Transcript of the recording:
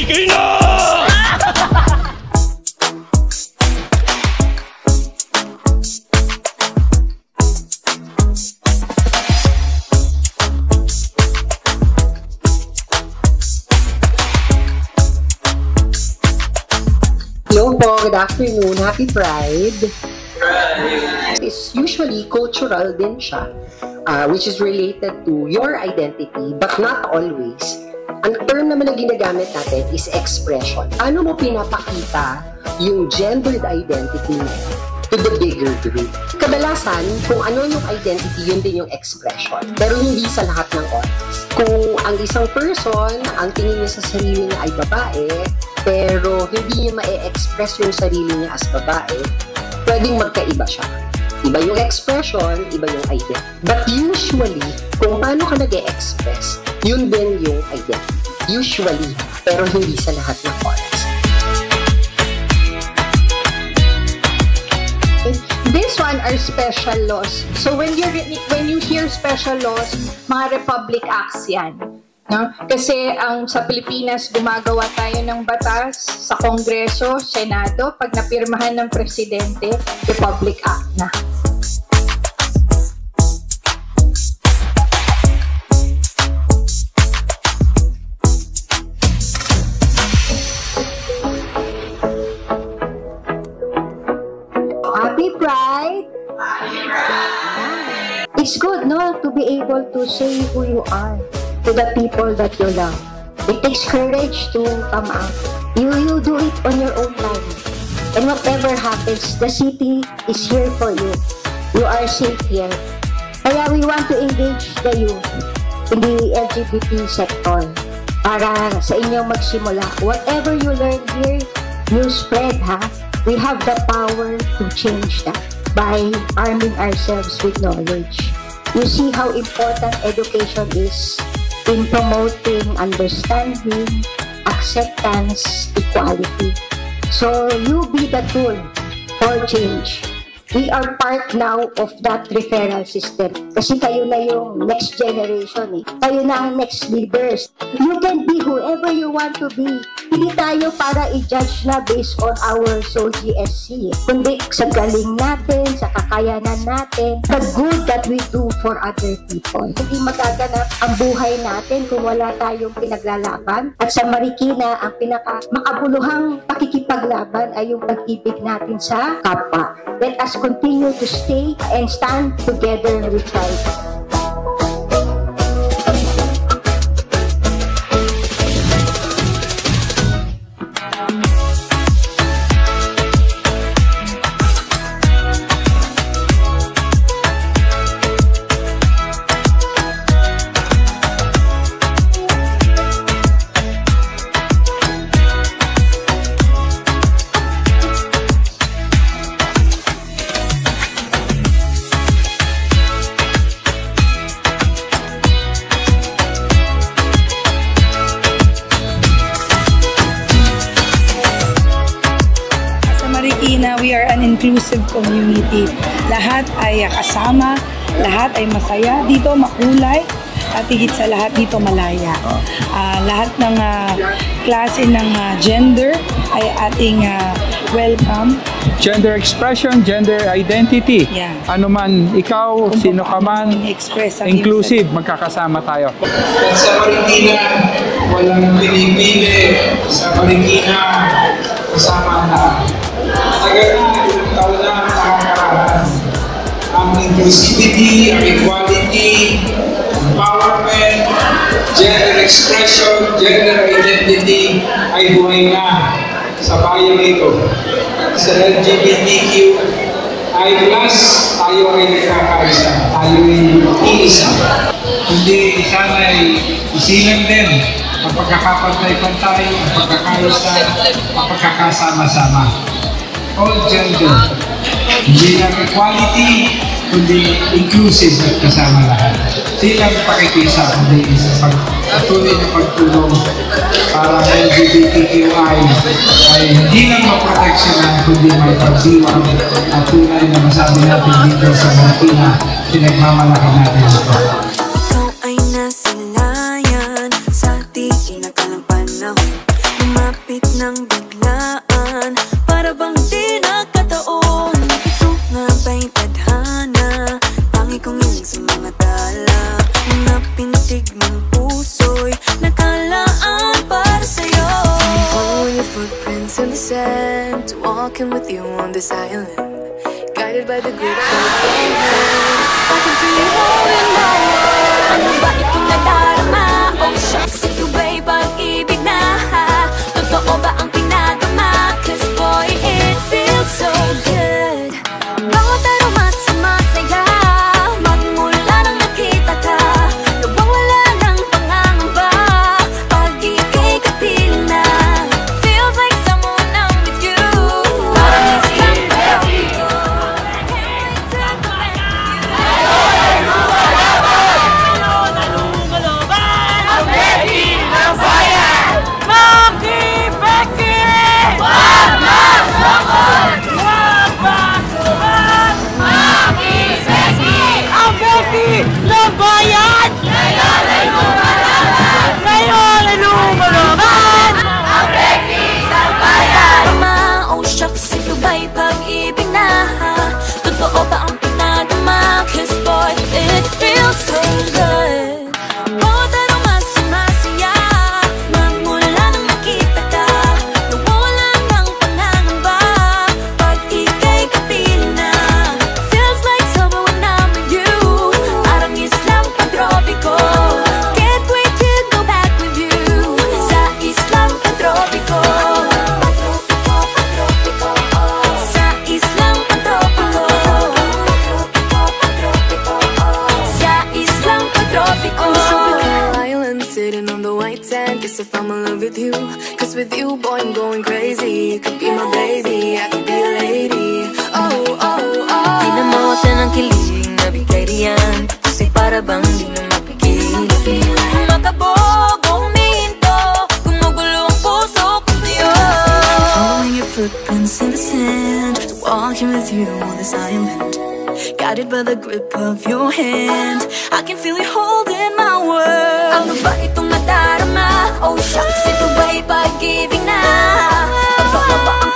Tumigil na! Hello po, good afternoon. Happy Pride. It's usually cultural din siya, which is related to your identity, but not always. Ang term naman na ginagamit natin is expression. Ano mo pinapakita yung gendered identity mo to the bigger group? Kadalasan, kung ano yung identity, yun din yung expression. Pero hindi sa lahat ng oras. Kung ang isang person, ang tingin niya sa sarili niya ay babae, pero hindi niya ma-express yung sarili niya as babae, pwedeng magkaiba siya. Iba yung expression, iba yung identity. But usually, kung paano ka nag-e-express, yun din yung identity. Usually, pero hindi sa lahat ng oras. This one are special laws. So when you hear special laws, mga Republic Acts yan. No? Kasi sa Pilipinas, gumagawa tayo ng batas sa Kongreso, Senado, pag napirmahan ng Presidente, Republic Act na. Happy Pride! Happy Pride! It's good, no, to be able to say who you are to the people that you love. It takes courage to come out. You do it on your own time. And whatever happens, the city is here for you. You are safe here. Kaya we want to engage the youth in the LGBT sector para sa inyong magsimula. Whatever you learn here, you spread, ha? We have the power to change that by arming ourselves with knowledge. You see how important education is in promoting understanding, acceptance, equality. So you be the tool for change. We are part now of that referral system. Kasi kayo na yung next generation eh. Kayo na ang next leaders. You can be whoever you want to be. Hindi tayo para i-judge na based on our SOGSC. Kundi sa galing natin, sa kakayanan natin, the good that we do for other people. Hindi magaganap ang buhay natin kung wala tayong pinaglalaban. At sa Marikina, ang pinaka-makabuluhang pakikipaglaban ay yung pag-ibig natin sa kapwa. Let us continue to stay and stand together with pride. We are an inclusive community. Lahat ay kasama, lahat ay masaya. Dito makulay at higit sa lahat dito malaya. Lahat ng klase ng gender ay ating welcome. Gender expression, gender identity. Yeah. Ano man, ikaw, sino ka man, inclusive, magkakasama tayo. At sa Marikina, walang pinipili. Sa Marikina, kasama na. Tagal na, ilang taon na nakakaraan. Ang inclusivity, ang equality, empowerment, gender expression, gender identity ay buhay na sa bayan ito. Sa LGBTQI+, tayo ay nagkakaisa, tayo ay iisa. Hindi sana ay isilang din ang pagkakapantay-pantay, ang pagkakaisa, ang pagkakasama-sama. All gender, hindi lang equality, kundi inclusive at kasama lahat. Silang pakikisa, kundi sa patuloy na pagtulong para LGBTQI ay hindi lang maproteksyonan, kundi may pagdiwang at tunay na masabi natin dito sa Marikina, pinagmamalaki natin ito. Ikaw ay nasilayan sa di kinakalang panahon. walking with you on this island, guided by the grip of your hand. I can feel you holding my world. Ano ba itong nadarama? Oh shucks, ito ba'y pag-ibig na? Totoo ba ang pinadama? Cause boy, it feels so good. Bawat aroma sumasaya, magmula nang nakita ka. Nawawala ng pangangamba pag ika'y kapiling na. Feels like someone I'm with you. Parang isang pag-ibig ko. Labayan! Ngayon ay lumalaban! Ngayon ay lumalaban! Ang Becky ng bayan! Oh shucks, ito ba'y pag-ibig na? Totoo ba ang pinadama? Cause boy, it feels so good. Bawat aroma sumasaya, magmula nang nakita ka. Nawawala ng pangangamba pag ika'y kapiling na. Feels like summer when I'm with you. Parang islang pantropiko. Can't wait to go back with you. Sa islang pantropiko. Sa islang pantropiko. Sa islang pantropiko. Island sitting on the white sand. Guess if I'm in love with you. Cause with you, boy, I'm going crazy. You could be my baby, I could be a lady. Oh, oh, oh. Di na mawata ng kilig na bigay riyan. Kasi para bang di na mapigil. Makabog o huminto, gumugulo ang puso ko sa'yo. Following your footprints in the sand, walking with you on this island, guided by the grip of your hand. I can feel you holding my world. Ano ba itong nadarama? Oh shucks, ito ba'y pag-ibig na? Totoo ba ang